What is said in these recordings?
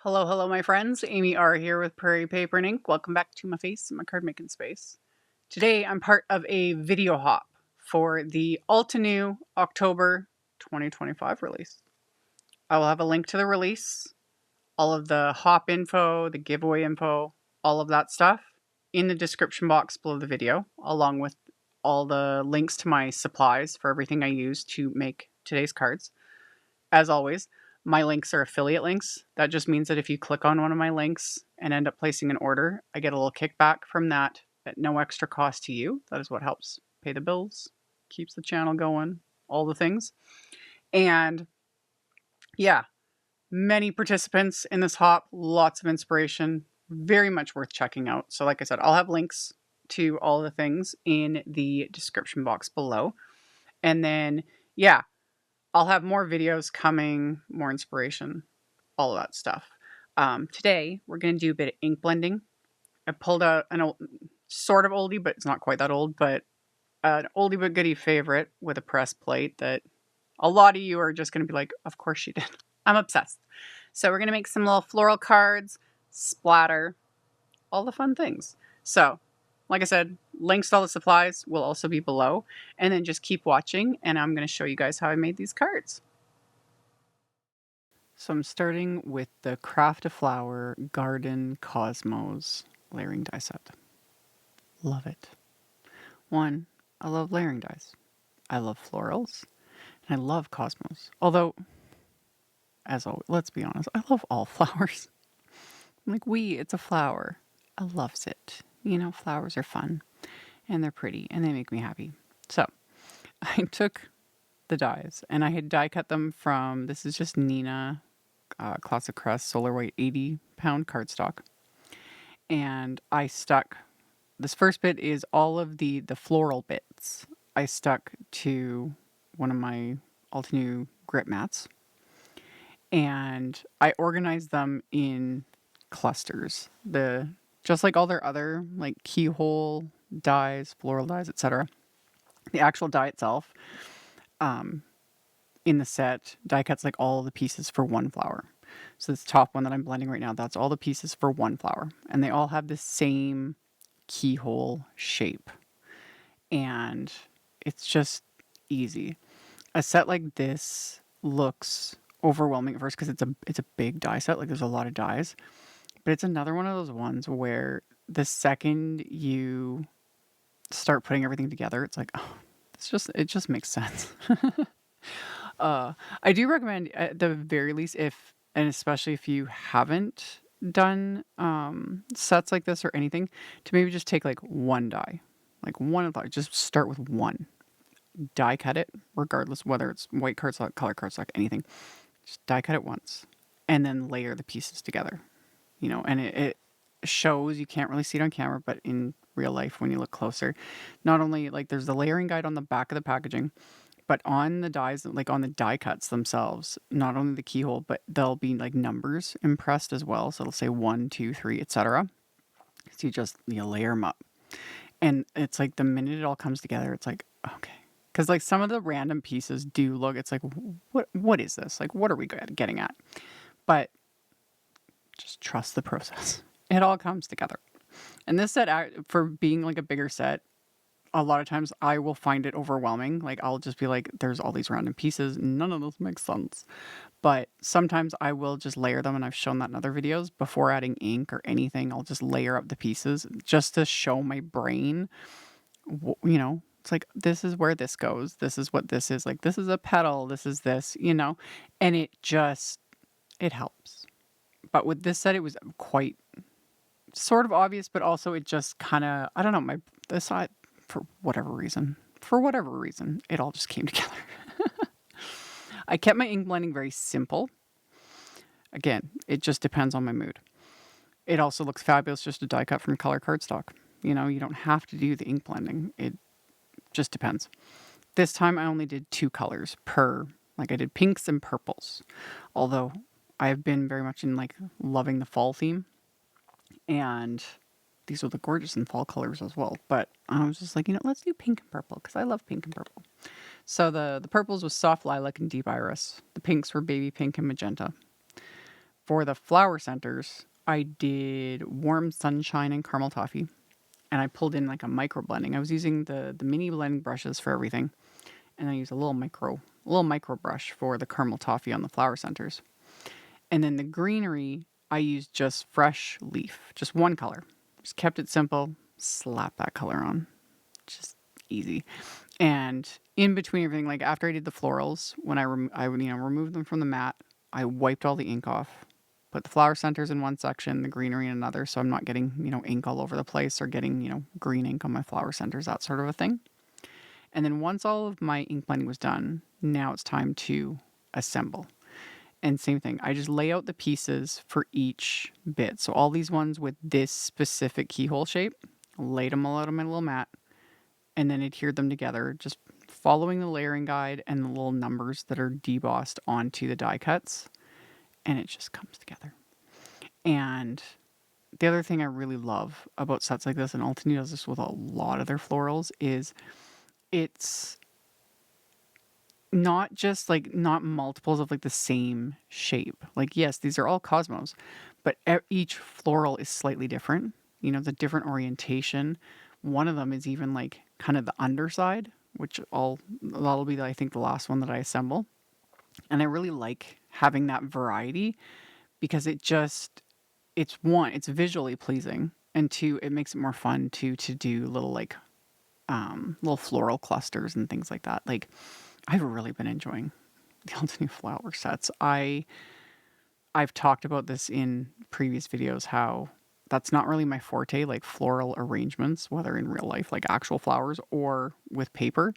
Hello, hello, my friends. AmyR here with Prairie Paper and Ink. Welcome back to my face, my card making space. Today, I'm part of a video hop for the Altenew October 2025 release. I will have a link to the release, all of the hop info, the giveaway info, all of that stuff in the description box below the video, along with all the links to my supplies for everything I use to make today's cards. As always, my links are affiliate links. That just means that if you click on one of my links and end up placing an order, I get a little kickback from that at no extra cost to you. That is what helps pay the bills, keeps the channel going, all the things. And yeah, many participants in this hop, lots of inspiration, very much worth checking out. So like I said, I'll have links to all the things in the description box below. And then, yeah, I'll have more videos coming, more inspiration, all of that stuff. Today, we're going to do a bit of ink blending. I pulled out an old, sort of oldie, but it's not quite that old, but an oldie but goodie favorite with a press plate that a lot of you are just going to be like, of course she did. I'm obsessed. So we're going to make some little floral cards, splatter, all the fun things. So, like I said, links to all the supplies will also be below. And then just keep watching, and I'm going to show you guys how I made these cards. So I'm starting with the Craft a Flower Garden Cosmos layering die set. Love it. One, I love layering dies. I love florals, and I love cosmos. Although, as always, let's be honest, I love all flowers. I'm like, it's a flower. I loves it. You know, flowers are fun, and they're pretty, and they make me happy. So, I took the dies, and I had die cut them from, this is just Nina Classic Crest Solar White 80-pound cardstock. And I stuck, this first bit is all of the floral bits. I stuck to one of my Altenew grip mats. And I organized them in clusters. Just like all their other like keyhole dies, floral dies, etc. The actual die itself, in the set, die cuts like all the pieces for one flower. So this top one that I'm blending right now, that's all the pieces for one flower. And they all have the same keyhole shape. And it's just easy. A set like this looks overwhelming at first because it's a big die set. Like there's a lot of dies. But it's another one of those ones where the second you start putting everything together, it's like, oh, it just makes sense. I do recommend at the very least and especially if you haven't done sets like this or anything, to maybe just take like one die, like one of them. Just start with one. Die cut it, regardless whether it's white cardstock, color cardstock, anything. Just die cut it once, and then layer the pieces together. You know, and it shows, you can't really see it on camera, but in real life when you look closer, not only like there's the layering guide on the back of the packaging, but on the dies, like on the die cuts themselves, not only the keyhole, but there'll be like numbers impressed as well. So it'll say 1, 2, 3, etc. So you layer them up, and it's like the minute it all comes together, it's like, okay. Because like some of the random pieces do look, it's like, what is this? Like, what are we getting at? But just trust the process. It all comes together. And this set, for being like a bigger set, a lot of times I will find it overwhelming. Like I'll just be like, there's all these random pieces. None of those make sense. But sometimes I will just layer them. And I've shown that in other videos. Before adding ink or anything, I'll just layer up the pieces just to show my brain, you know, it's like, this is where this goes. This is what this is. Like, this is a petal. This is this, you know, and it helps. But with this set, it was quite sort of obvious, but also it just kind of, I don't know, for whatever reason, it all just came together. I kept my ink blending very simple. Again, it just depends on my mood. It also looks fabulous just to die cut from color cardstock. You know, you don't have to do the ink blending. It just depends. This time I only did 2 colors per, like I did pinks and purples. Although I have been very much in like loving the fall theme. And these would look gorgeous in fall colors as well. But I was just like, you know, let's do pink and purple because I love pink and purple. So the purples was soft lilac and deep iris. The pinks were baby pink and magenta. For the flower centers, I did Warm Sunshine and Caramel Toffee. And I pulled in like a micro blending. I was using the mini blending brushes for everything. And I used a little micro brush for the Caramel Toffee on the flower centers. And then the greenery, I used just fresh leaf, just one color. Just kept it simple, slap that color on. Just easy. And in between everything, like after I did the florals, when I removed them from the mat, I wiped all the ink off, put the flower centers in one section, the greenery in another, so I'm not getting, ink all over the place or getting, green ink on my flower centers, that sort of a thing. And then once all of my ink blending was done, now it's time to assemble. And same thing, I just lay out the pieces for each bit. So all these ones with this specific keyhole shape, laid them all out on my little mat, and then adhered them together, just following the layering guide and the little numbers that are debossed onto the die cuts. And it just comes together. And the other thing I really love about sets like this, and Altenew does this with a lot of their florals, is it's not just like not multiples of like the same shape. Like, yes, these are all cosmos, but each floral is slightly different. The different orientation. One of them is even like kind of the underside, which that'll be, I think, the last one that I assemble. And I really like having that variety because it's one, it's visually pleasing, and two, it makes it more fun to do little like little floral clusters and things like that. Like, I've really been enjoying the Altenew flower sets. I've talked about this in previous videos, how that's not really my forte, like floral arrangements, whether in real life, like actual flowers, or with paper.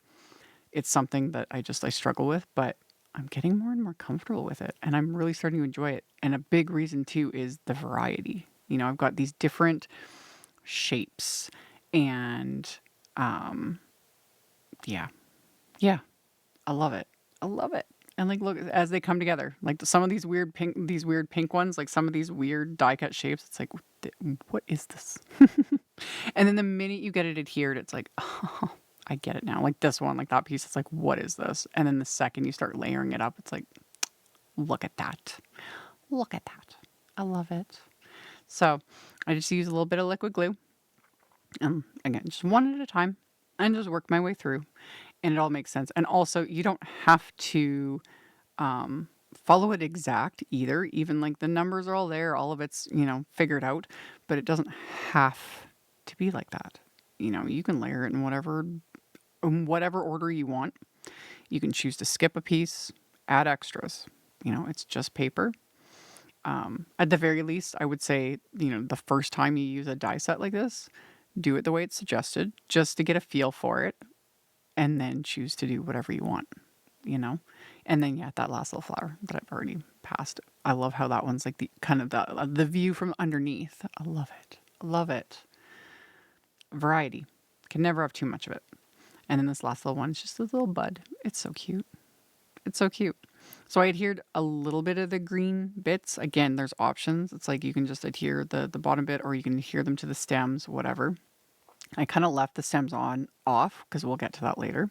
It's something that I struggle with, but I'm getting more and more comfortable with it, and I'm really starting to enjoy it. And a big reason too is the variety. I've got these different shapes, and yeah, I love it. I love it. And like, look, as they come together, like some of these weird pink ones, like some of these weird die cut shapes, it's like, what is this? And then the minute you get it adhered, it's like, oh, I get it now. Like this one, like that piece, it's like, what is this? And then the second you start layering it up, it's like, look at that. Look at that. I love it. So I just use a little bit of liquid glue. And again, just one at a time, and just work my way through. And it all makes sense. And also, you don't have to follow it exact either. Even like the numbers are all there, all of it's, figured out, but it doesn't have to be like that. You can layer it in whatever order you want. You can choose to skip a piece, add extras. It's just paper. At the very least, I would say, the first time you use a die set like this, do it the way it's suggested, just to get a feel for it. And then choose to do whatever you want, And then, that last little flower that I've already passed. I love how that one's like the kind of the view from underneath. I love it. I love it. Variety. Can never have too much of it. And then this last little one is just a little bud. It's so cute. It's so cute. So I adhered a little bit of the green bits. Again, there's options. It's like you can just adhere the bottom bit, or you can adhere them to the stems, whatever. I kind of left the stems off because we'll get to that later.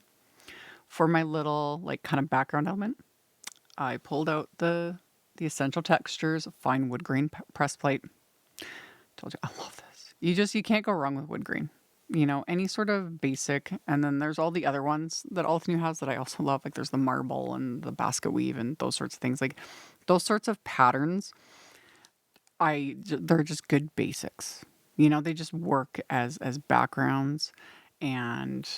For my little like kind of background element, I pulled out the Essential Textures fine wood grain press plate. Told you I love this. You can't go wrong with wood grain. Any sort of basic, and then there's all the other ones that Altenew has that I also love. Like there's the marble and the basket weave and those sorts of things. Like those sorts of patterns, they're just good basics. They just work as backgrounds and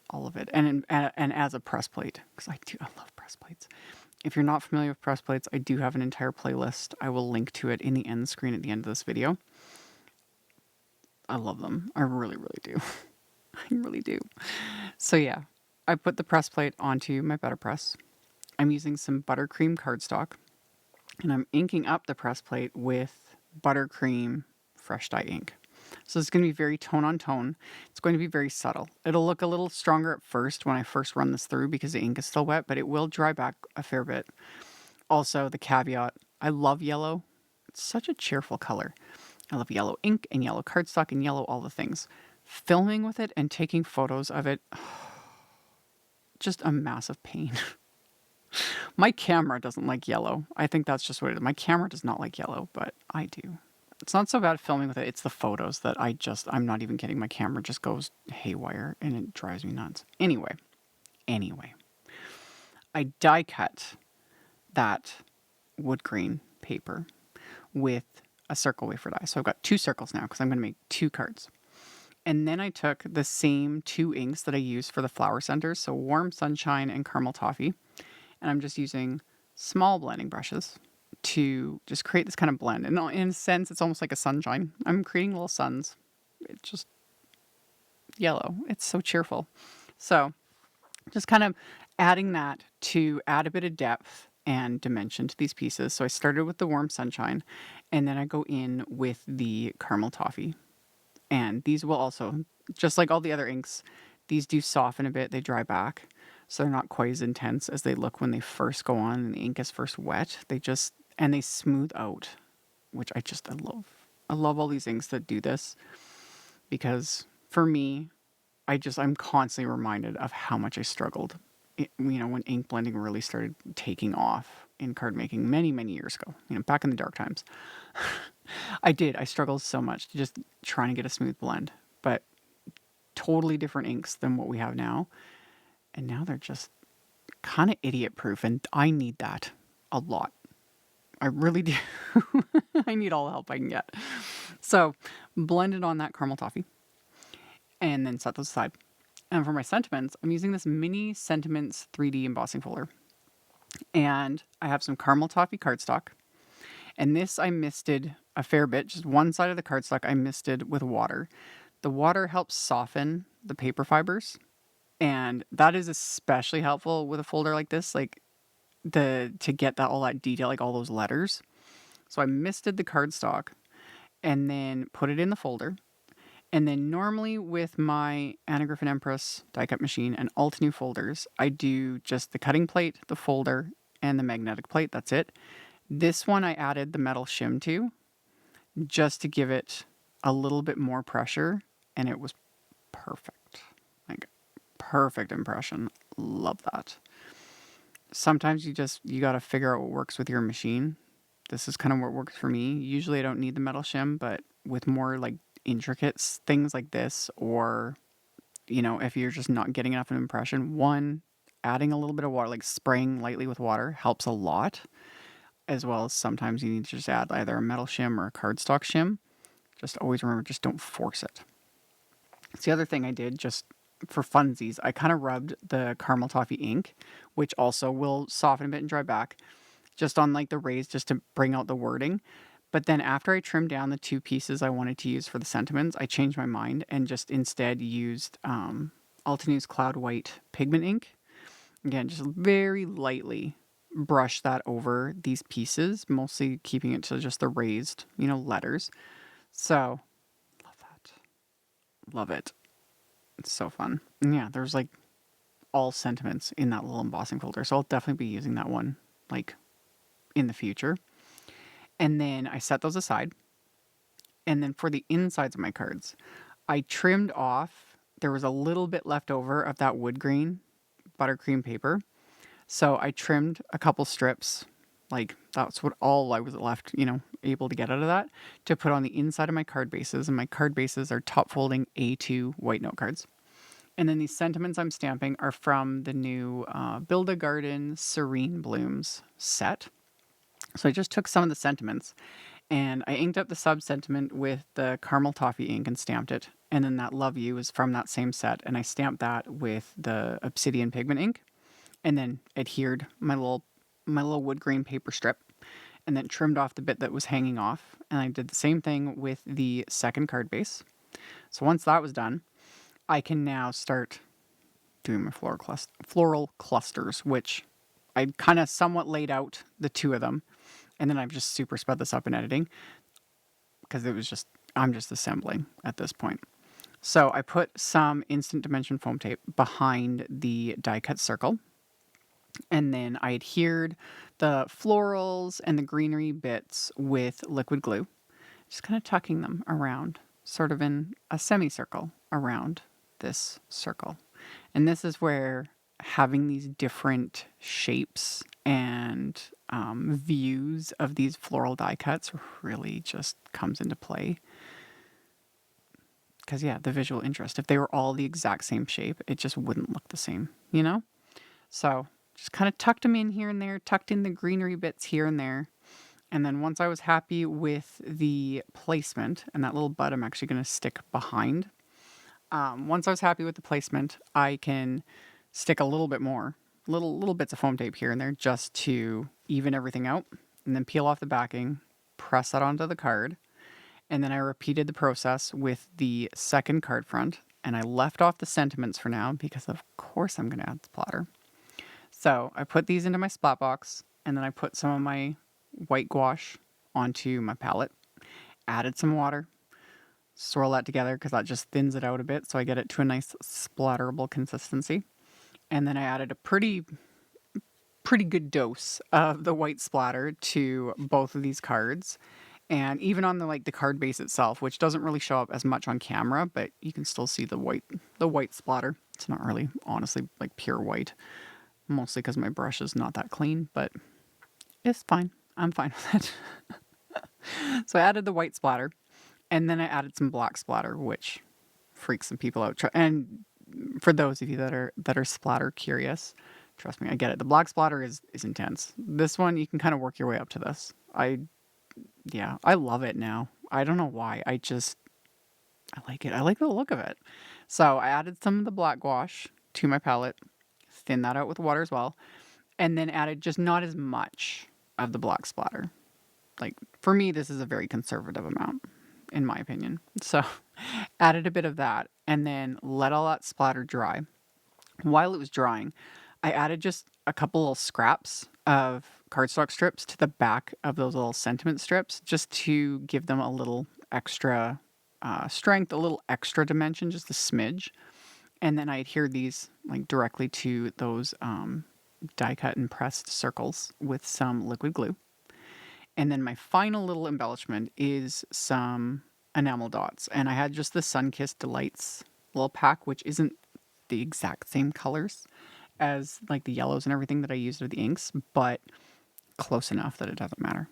all of it. And as a press plate, because I love press plates. If you're not familiar with press plates, I do have an entire playlist. I will link to it in the end screen at the end of this video. I love them. I really, really do. I really do. So I put the press plate onto my butter press. I'm using some buttercream cardstock, and I'm inking up the press plate with buttercream fresh dye ink. So it's going to be very tone on tone. It's going to be very subtle. It'll look a little stronger at first when I first run this through because the ink is still wet, but it will dry back a fair bit. Also, the caveat, I love yellow. It's such a cheerful color. I love yellow ink and yellow cardstock and yellow all the things. Filming with it and taking photos of it, just a massive pain. My camera doesn't like yellow. I think that's just what it is. My camera does not like yellow, but I do. It's not so bad filming with it. It's the photos that I'm not even kidding. My camera just goes haywire and it drives me nuts. Anyway, I die cut that wood grain paper with a circle wafer die. So I've got 2 circles now because I'm going to make 2 cards. And then I took the same 2 inks that I used for the flower centers, so Warm Sunshine and Caramel Toffee. And I'm just using small blending brushes to just create this kind of blend. And in a sense, it's almost like a sunshine. I'm creating little suns. It's just yellow. It's so cheerful. So just kind of adding that to add a bit of depth and dimension to these pieces. So I started with the Warm Sunshine, and then I go in with the Caramel Toffee. And these will also, just like all the other inks, these do soften a bit. They dry back. So they're not quite as intense as they look when they first go on and the ink is first wet. They smooth out, which I love. I love all these inks that do this because for me, I'm constantly reminded of how much I struggled, when ink blending really started taking off in card making many, many years ago, back in the dark times. I struggled so much to just trying to get a smooth blend, but totally different inks than what we have now. And now they're just kind of idiot proof. And I need that a lot. I really do. I need all the help I can get. So blended on that caramel toffee and then set those aside. And for my sentiments, I'm using this mini Sentiments 3D embossing folder. And I have some caramel toffee cardstock. And this I misted a fair bit. Just one side of the cardstock I misted with water. The water helps soften the paper fibers. And that is especially helpful with a folder like this, like to get all that detail, like all those letters. So I misted the cardstock and then put it in the folder. And then normally with my Anna Griffin Empress die cut machine and Altenew folders, I do just the cutting plate, the folder, and the magnetic plate. That's it. This one I added the metal shim to just to give it a little bit more pressure, and it was perfect. Like perfect impression. Love that. Sometimes you got to figure out what works with your machine. This is kind of what works for me. Usually I don't need the metal shim, but with more like intricate things like this, or if you're just not getting enough of an impression, adding a little bit of water, like spraying lightly with water, helps a lot. As well as sometimes you need to just add either a metal shim or a cardstock shim. Just always remember, just don't force it. It's the other thing I did just for funsies. I kind of rubbed the caramel toffee ink, which also will soften a bit and dry back, just on like the rays, just to bring out the wording. But then after I trimmed down the 2 pieces I wanted to use for the sentiments, I changed my mind and just instead used Altenew's Cloud White pigment ink. Again, just very lightly brush that over these pieces, mostly keeping it to just the raised, letters. So, love that. Love it. It's so fun. And yeah, there's like all sentiments in that little embossing folder. So I'll definitely be using that one like in the future. And then I set those aside. And then for the insides of my cards, I trimmed off, there was a little bit left over of that wood grain buttercream paper. So I trimmed a couple strips, like that's what all I was left, able to get out of that, to put on the inside of my card bases. And my card bases are top folding A2 white note cards. And then these sentiments I'm stamping are from the new Build a Garden Serene Blooms set. So I just took some of the sentiments and I inked up the sub-sentiment with the caramel toffee ink and stamped it. And then that Love You is from that same set. And I stamped that with the obsidian pigment ink. And then adhered my little wood grain paper strip, and then trimmed off the bit that was hanging off. And I did the same thing with the second card base. So once that was done, I can now start doing my floral clusters, which I kind of somewhat laid out the 2 of them, and then I've just super sped this up in editing because I'm just assembling at this point. So I put some instant dimension foam tape behind the die cut circle. And then I adhered the florals and the greenery bits with liquid glue, just kind of tucking them around, sort of in a semicircle around this circle. And this is where having these different shapes and views of these floral die cuts really just comes into play. Because, yeah, the visual interest. If they were all the exact same shape, it just wouldn't look the same, you know? So just kind of tucked them in here and there, tucked in the greenery bits here and there. And then once I was happy with the placement, and that little bud I'm actually going to stick behind. Once I was happy with the placement, I can stick a little bit more, little bits of foam tape here and there just to even everything out. And then peel off the backing, press that onto the card. And then I repeated the process with the second card front, and I left off the sentiments for now because of course I'm going to add splatter. So I put these into my splat box, and then I put some of my white gouache onto my palette, added some water, swirl that together because that just thins it out a bit so I get it to a nice splatterable consistency. And then I added a pretty good dose of the white splatter to both of these cards. And even on the card base itself, which doesn't really show up as much on camera, but you can still see the white splatter. It's not really, honestly, like pure white, mostly because my brush is not that clean, but it's fine. I'm fine with it. So I added the white splatter, and then I added some black splatter, which freaks some people out. And for those of you that are splatter curious, trust me, I get it. The black splatter is intense. This one, you can kind of work your way up to this. I love it now. I don't know why. I like it. I like the look of it. So I added some of the black gouache to my palette, thinned that out with water as well, and then added just not as much of the black splatter. Like, for me, this is a very conservative amount, in my opinion. So added a bit of that, and then let all that splatter dry. While it was drying, I added just a couple little scraps of cardstock strips to the back of those little sentiment strips, just to give them a little extra strength, a little extra dimension, just a smidge. And then I adhered these directly to those die cut and pressed circles with some liquid glue. And then my final little embellishment is some enamel dots. And I had just the Sunkissed Delights little pack, which isn't the exact same colors as the yellows and everything that I used with the inks, but close enough that it doesn't matter.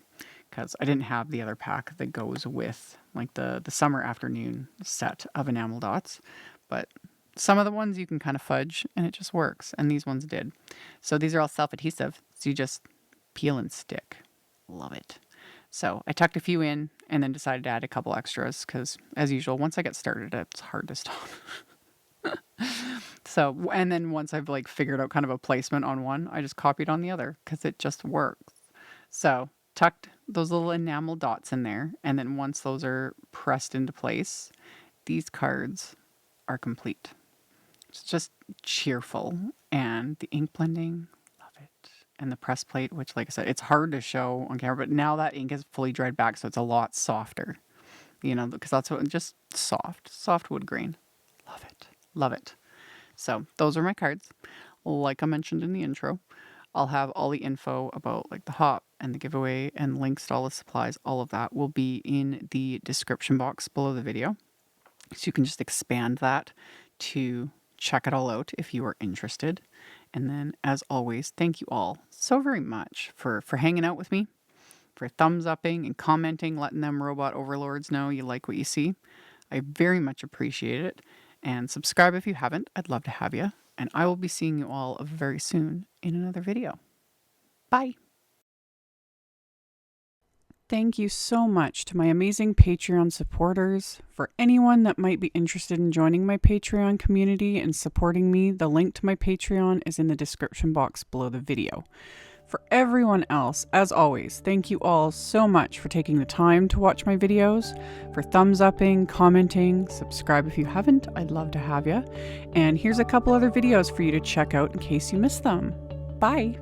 Because I didn't have the other pack that goes with the summer afternoon set of enamel dots. But some of the ones you can kind of fudge and it just works. And these ones did. So these are all self-adhesive. So you just peel and stick. Love it. So I tucked a few in and then decided to add a couple extras because, as usual, once I get started, it's hard to stop. So, and then once I've figured out kind of a placement on one, I just copied on the other because it just works. So tucked those little enamel dots in there. And then once those are pressed into place, these cards are complete. It's just cheerful. And the ink blending, love it. And the press plate, which like I said, it's hard to show on camera, but now that ink is fully dried back, so it's a lot softer. Because that's what, just soft wood grain. Love it. Love it. So those are my cards. Like I mentioned in the intro, I'll have all the info about the hop and the giveaway and links to all the supplies. All of that will be in the description box below the video. So you can just expand that to check it all out if you are interested. And then, as always, thank you all so very much for hanging out with me, for thumbs upping and commenting, letting them robot overlords know you like what you see. I very much appreciate it. And subscribe if you haven't. I'd love to have you. And I will be seeing you all very soon in another video. Bye. Thank you so much to my amazing Patreon supporters. For anyone that might be interested in joining my Patreon community and supporting me, the link to my Patreon is in the description box below the video. For everyone else, as always, thank you all so much for taking the time to watch my videos, for thumbs upping, commenting, subscribe if you haven't, I'd love to have you. And here's a couple other videos for you to check out in case you missed them. Bye!